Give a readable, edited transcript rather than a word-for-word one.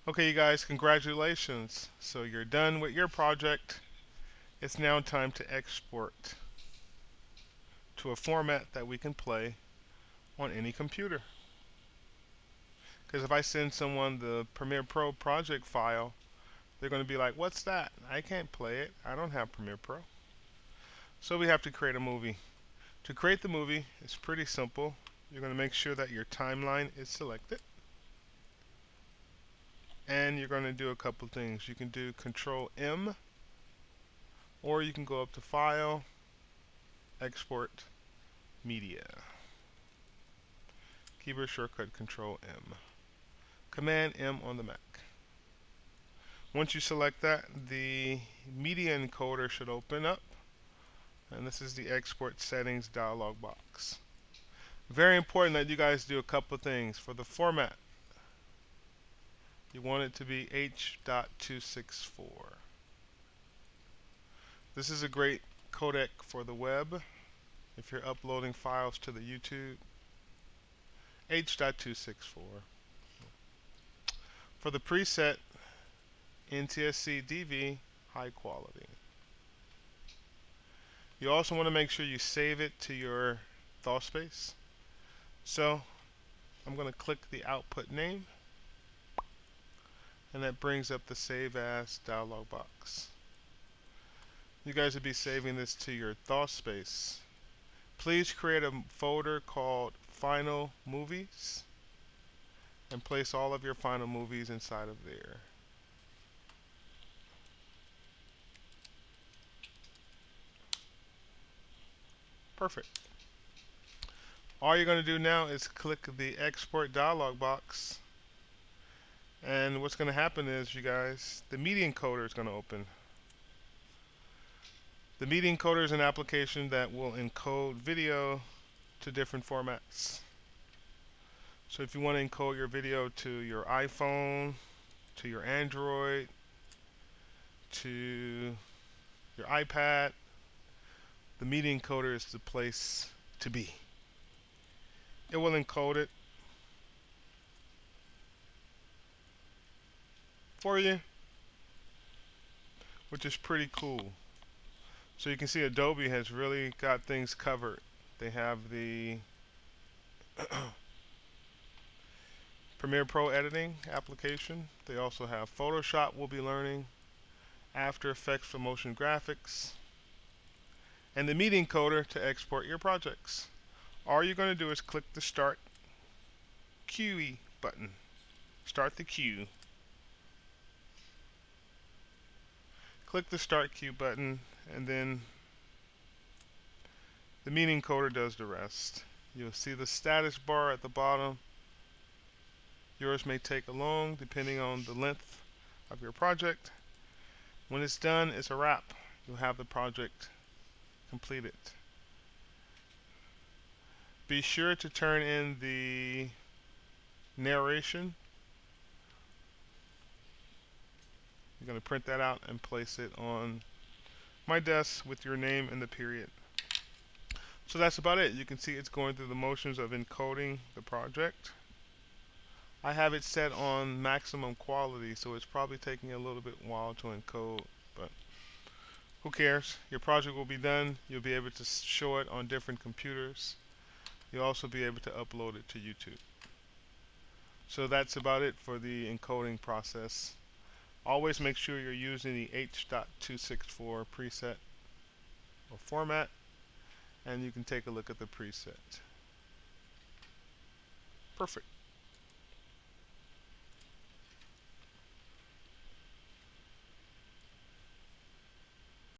Okay, you guys, congratulations. So you're done with your project. It's now time to export to a format that we can play on any computer. Because if I send someone the Premiere Pro project file, they're going to be like, what's that? I can't play it. I don't have Premiere Pro. So we have to create a movie. To create the movie, it's pretty simple. You're going to make sure that your timeline is selected. And you're going to do a couple things. You can do Control M, or you can go up to File, Export, Media. Keyboard shortcut Control M. Command M on the Mac. Once you select that, the media encoder should open up. And this is the export settings dialog box. Very important that you guys do a couple things. For the format, you want it to be H.264. This is a great codec for the web. If you're uploading files to the YouTube, H.264. For the preset, NTSC DV high quality. You also want to make sure you save it to your ThoughSpace. So I'm going to click the output name, and that brings up the Save As dialog box. You guys will be saving this to your ThoughSpace. Please create a folder called Final Movies and place all of your final movies inside of there. Perfect. All you're going to do now is click the Export dialog box, and what's going to happen is, you guys, the media encoder is going to open. The media encoder is an application that will encode video to different formats. So if you want to encode your video to your iPhone, to your Android, to your iPad, the media encoder is the place to be. It will encode it for you, which is pretty cool. So you can see Adobe has really got things covered. They have the Premiere Pro editing application. They also have Photoshop we'll be learning, After Effects for motion graphics, and the media encoder to export your projects. All you're going to do is click the Start Queue button. Start the queue. Click the Start Queue button, and then the media encoder does the rest. You'll see the status bar at the bottom. Yours may take long depending on the length of your project. When it's done, it's a wrap. You'll have the project completed. Be sure to turn in the narration. You're going to print that out and place it on my desk with your name and the period. So that's about it. You can see it's going through the motions of encoding the project. I have it set on maximum quality, so it's probably taking a little bit while to encode, but who cares? Your project will be done. You'll be able to show it on different computers. You'll also be able to upload it to YouTube. So that's about it for the encoding process. Always make sure you're using the H.264 preset or format, and you can take a look at the preset. Perfect.